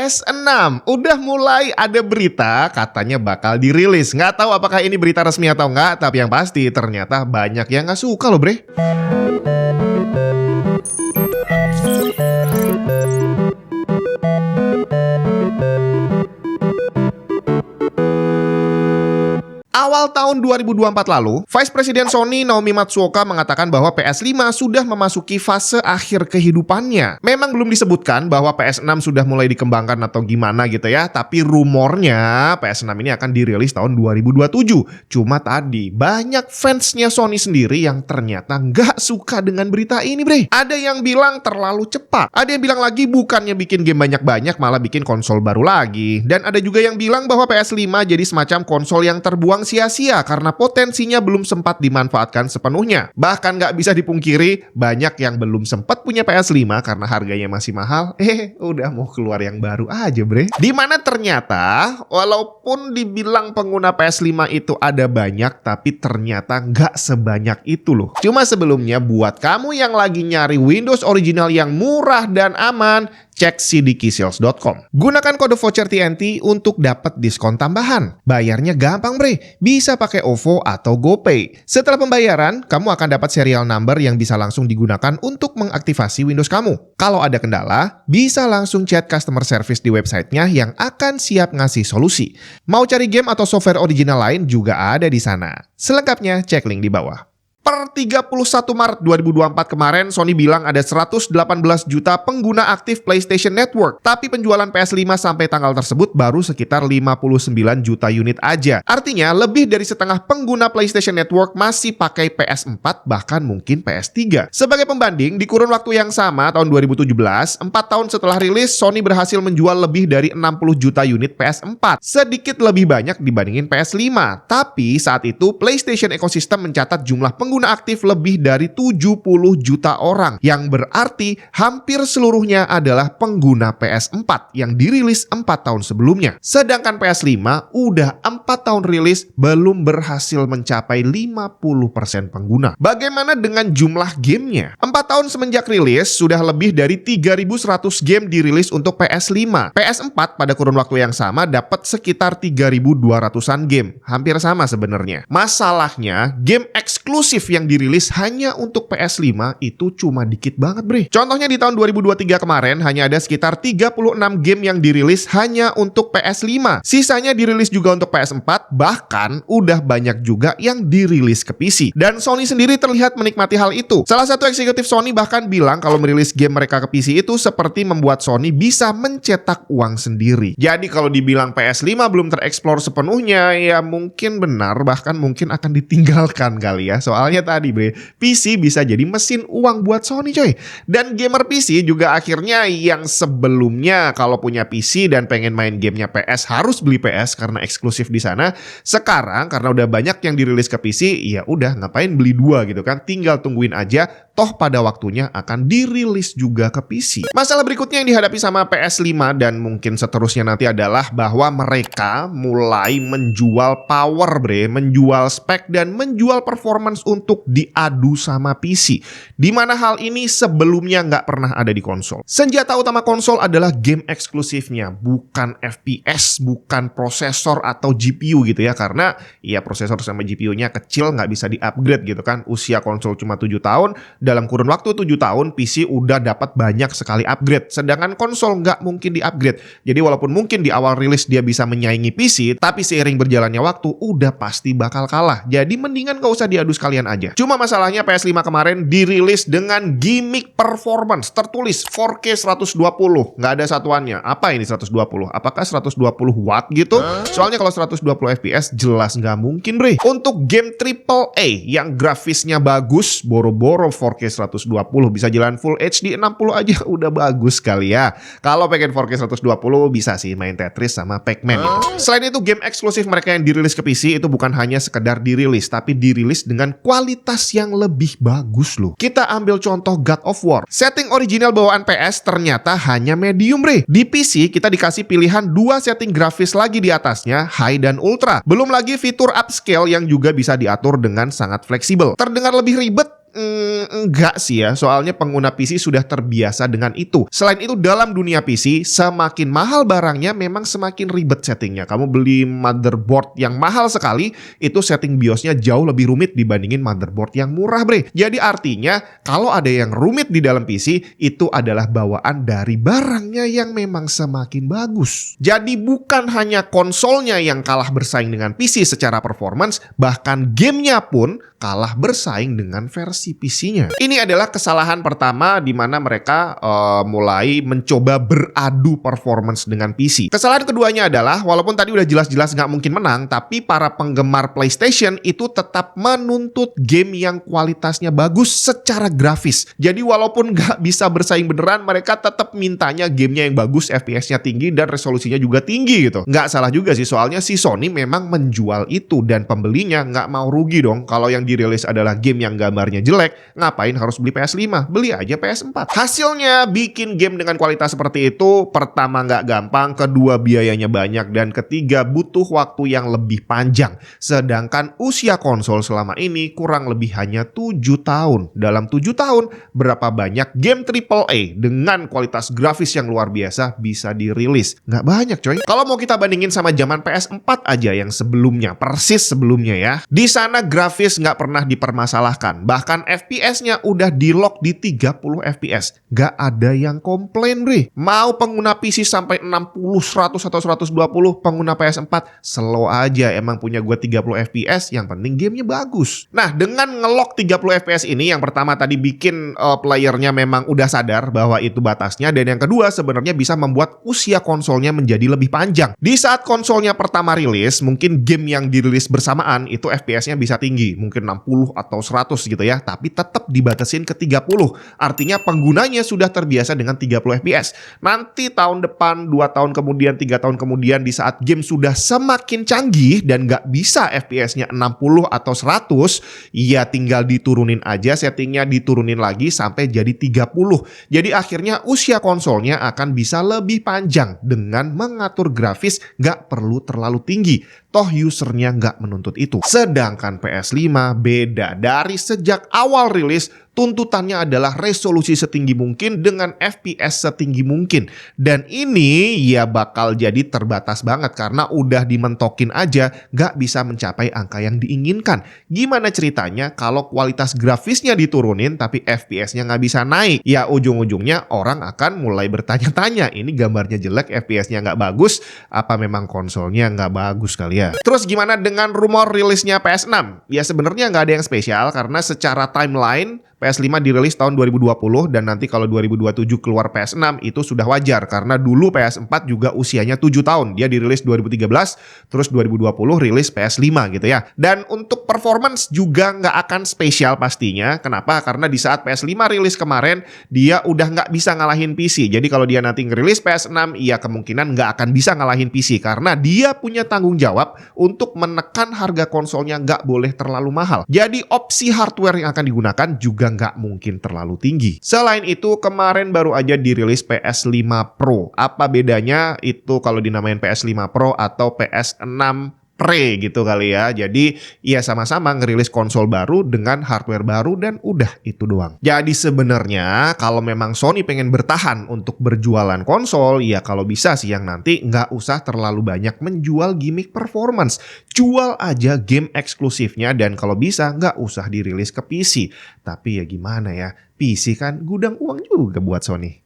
PS6 udah mulai ada berita katanya bakal dirilis. Nggak tahu apakah ini berita resmi atau nggak, tapi yang pasti ternyata banyak yang nggak suka loh bre. Awal tahun 2024 lalu, Vice President Sony Naomi Matsuoka mengatakan bahwa PS5 sudah memasuki fase akhir kehidupannya. Memang belum disebutkan bahwa PS6 sudah mulai dikembangkan atau gimana gitu ya, tapi rumornya PS6 ini akan dirilis tahun 2027. Cuma tadi, banyak fansnya Sony sendiri yang ternyata nggak suka dengan berita ini bre. Ada yang bilang terlalu cepat, ada yang bilang lagi bukannya bikin game banyak-banyak malah bikin konsol baru lagi. Dan ada juga yang bilang bahwa PS5 jadi semacam konsol yang terbuang sia-sia karena potensinya belum sempat dimanfaatkan sepenuhnya. Bahkan nggak bisa dipungkiri, banyak yang belum sempat punya PS5 karena harganya masih mahal. Udah mau keluar yang baru aja bre. Dimana ternyata, walaupun dibilang pengguna PS5 itu ada banyak, tapi ternyata nggak sebanyak itu loh. Cuma sebelumnya buat kamu yang lagi nyari Windows original yang murah dan aman, cek cdkeysales.com. Gunakan kode voucher TNT untuk dapat diskon tambahan. Bayarnya gampang bre, bisa pakai OVO atau GoPay. Setelah pembayaran, kamu akan dapat serial number yang bisa langsung digunakan untuk mengaktifasi Windows kamu. Kalau ada kendala, bisa langsung chat customer service di websitenya yang akan siap ngasih solusi. Mau cari game atau software original lain juga ada di sana. Selengkapnya cek link di bawah. Per 31 Maret 2024 kemarin, Sony bilang ada 118 juta pengguna aktif PlayStation Network. Tapi penjualan PS5 sampai tanggal tersebut baru sekitar 59 juta unit aja. Artinya, lebih dari setengah pengguna PlayStation Network masih pakai PS4, bahkan mungkin PS3. Sebagai pembanding, di kurun waktu yang sama, tahun 2017, 4 tahun setelah rilis, Sony berhasil menjual lebih dari 60 juta unit PS4. Sedikit lebih banyak dibandingin PS5. Tapi saat itu, PlayStation Ecosystem mencatat jumlah pengguna aktif lebih dari 70 juta orang, yang berarti hampir seluruhnya adalah pengguna PS4 yang dirilis 4 tahun sebelumnya. Sedangkan PS5 udah 4 tahun rilis belum berhasil mencapai 50% pengguna. Bagaimana dengan jumlah gamenya? 4 tahun semenjak rilis sudah lebih dari 3.100 game dirilis untuk PS5. PS4 pada kurun waktu yang sama dapat sekitar 3.200-an game. Hampir sama sebenarnya. Masalahnya, game eksklusif yang dirilis hanya untuk PS5 itu cuma dikit banget bre. Contohnya di tahun 2023 kemarin hanya ada sekitar 36 game yang dirilis hanya untuk PS5. Sisanya dirilis juga untuk PS4, bahkan udah banyak juga yang dirilis ke PC. Dan Sony sendiri terlihat menikmati hal itu. Salah satu eksekutif Sony bahkan bilang kalau merilis game mereka ke PC itu seperti membuat Sony bisa mencetak uang sendiri. Jadi kalau dibilang PS5 belum tereksplor sepenuhnya, ya mungkin benar, bahkan mungkin akan ditinggalkan kali ya. Soalnya tadi bre, PC bisa jadi mesin uang buat Sony coy. Dan gamer PC juga akhirnya yang sebelumnya kalau punya PC dan pengen main gamenya PS harus beli PS karena eksklusif di sana. Sekarang karena udah banyak yang dirilis ke PC, ya udah ngapain beli dua gitu kan. Tinggal tungguin aja, toh pada waktunya akan dirilis juga ke PC. Masalah berikutnya yang dihadapi sama PS5 dan mungkin seterusnya nanti adalah bahwa mereka mulai menjual power bre, menjual spek dan menjual performance untuk diadu sama PC. Dimana hal ini sebelumnya nggak pernah ada di konsol. Senjata utama konsol adalah game eksklusifnya, bukan FPS, bukan prosesor atau GPU gitu ya. Karena ya prosesor sama GPU-nya kecil, nggak bisa di-upgrade gitu kan. Usia konsol cuma 7 tahun, dalam kurun waktu 7 tahun PC udah dapat banyak sekali upgrade. Sedangkan konsol nggak mungkin di-upgrade. Jadi walaupun mungkin di awal rilis dia bisa menyaingi PC, tapi seiring berjalannya waktu udah pasti bakal kalah. Jadi mendingan gak usah diadu sekalian aja. Cuma masalahnya PS5 kemarin dirilis dengan gimmick performance tertulis 4K 120. Nggak ada satuannya. Apa ini 120? Apakah 120 watt gitu? Soalnya kalau 120 FPS jelas nggak mungkin bre. Untuk game AAA yang grafisnya bagus, boro-boro 4K 120 bisa jalan full HD 60 aja udah bagus kali ya. Kalau pengen 4K 120 bisa sih main Tetris sama Pac-Man gitu. Selain itu game eksklusif mereka yang dirilis ke PC itu bukan hanya sekedar dirilis, tapi dirilis dengan kualitas yang lebih bagus loh. Kita ambil contoh God of War. Setting original bawaan PS ternyata hanya medium bre. Di PC kita dikasih pilihan 2 setting grafis lagi di atasnya, high dan ultra. Belum lagi fitur upscale yang juga bisa diatur dengan sangat fleksibel. Terdengar lebih ribet? Enggak sih ya, soalnya pengguna PC sudah terbiasa dengan itu. Selain itu, dalam dunia PC, semakin mahal barangnya memang semakin ribet settingnya. Kamu beli motherboard yang mahal sekali, itu setting BIOSnya jauh lebih rumit dibandingin motherboard yang murah, bre. Jadi artinya, kalau ada yang rumit di dalam PC, itu adalah bawaan dari barangnya yang memang semakin bagus. Jadi bukan hanya konsolnya yang kalah bersaing dengan PC secara performance, bahkan gamenya pun kalah bersaing dengan versi PC-nya. Ini adalah kesalahan pertama di mana mereka mulai mencoba beradu performance dengan PC. Kesalahan keduanya adalah, walaupun tadi udah jelas-jelas nggak mungkin menang, tapi para penggemar PlayStation itu tetap menuntut game yang kualitasnya bagus secara grafis. Jadi walaupun nggak bisa bersaing beneran, mereka tetap mintanya gamenya yang bagus, FPS-nya tinggi, dan resolusinya juga tinggi gitu. Nggak salah juga sih, soalnya si Sony memang menjual itu, dan pembelinya nggak mau rugi dong. Kalau yang dirilis adalah game yang gambarnya jelek, ngapain harus beli PS5? Beli aja PS4. Hasilnya, bikin game dengan kualitas seperti itu, pertama nggak gampang, kedua biayanya banyak, dan ketiga butuh waktu yang lebih panjang. Sedangkan usia konsol selama ini kurang lebih hanya 7 tahun. Dalam 7 tahun, berapa banyak game AAA dengan kualitas grafis yang luar biasa bisa dirilis? Nggak banyak coy. Kalau mau kita bandingin sama zaman PS4 aja yang sebelumnya, persis sebelumnya ya, di sana grafis nggak pernah dipermasalahkan. Bahkan FPS-nya udah di-lock di 30 FPS. Gak ada yang komplain, bre. Mau pengguna PC sampai 60, 100, atau 120, pengguna PS4 slow aja. Emang punya gue 30 FPS, yang penting gamenya bagus. Nah, dengan nge-lock 30 FPS ini, yang pertama tadi bikin playernya memang udah sadar bahwa itu batasnya, dan yang kedua sebenarnya bisa membuat usia konsolnya menjadi lebih panjang. Di saat konsolnya pertama rilis, mungkin game yang dirilis bersamaan itu FPS-nya bisa tinggi, mungkin 60 atau 100 gitu ya, tapi tetap dibatasin ke 30. Artinya penggunanya sudah terbiasa dengan 30 FPS. Nanti tahun depan, 2 tahun kemudian, 3 tahun kemudian, di saat game sudah semakin canggih dan nggak bisa FPS-nya 60 atau 100, ya tinggal diturunin aja settingnya, diturunin lagi sampai jadi 30. Jadi akhirnya usia konsolnya akan bisa lebih panjang dengan mengatur grafis nggak perlu terlalu tinggi. Toh usernya nggak menuntut itu. Sedangkan PS5 beda. Dari sejak awal rilis, tuntutannya adalah resolusi setinggi mungkin dengan FPS setinggi mungkin. Dan ini ya bakal jadi terbatas banget karena udah dimentokin aja nggak bisa mencapai angka yang diinginkan. Gimana ceritanya kalau kualitas grafisnya diturunin tapi FPS-nya nggak bisa naik? Ya ujung-ujungnya orang akan mulai bertanya-tanya, ini gambarnya jelek, FPS-nya nggak bagus, apa memang konsolnya nggak bagus kali ya? Terus gimana dengan rumor rilisnya PS6? Ya sebenarnya nggak ada yang spesial karena secara timeline PS5 dirilis tahun 2020 dan nanti kalau 2027 keluar PS6 itu sudah wajar karena dulu PS4 juga usianya 7 tahun. Dia dirilis 2013 terus 2020 rilis PS5 gitu ya. Dan untuk performance juga nggak akan spesial pastinya. Kenapa? Karena di saat PS5 rilis kemarin dia udah nggak bisa ngalahin PC. Jadi kalau dia nanti ngerilis PS6 ya kemungkinan nggak akan bisa ngalahin PC karena dia punya tanggung jawab untuk menekan harga konsolnya nggak boleh terlalu mahal. Jadi opsi hardware yang akan digunakan juga nggak mungkin terlalu tinggi. Selain itu, kemarin baru aja dirilis PS5 Pro. Apa bedanya itu kalau dinamain PS5 Pro atau PS6 Pre gitu kali ya. Jadi ya sama-sama ngerilis konsol baru dengan hardware baru dan udah itu doang. Jadi sebenarnya kalau memang Sony pengen bertahan untuk berjualan konsol, ya kalau bisa sih yang nanti nggak usah terlalu banyak menjual gimmick performance. Jual aja game eksklusifnya dan kalau bisa nggak usah dirilis ke PC. Tapi ya gimana ya, PC kan gudang uang juga buat Sony.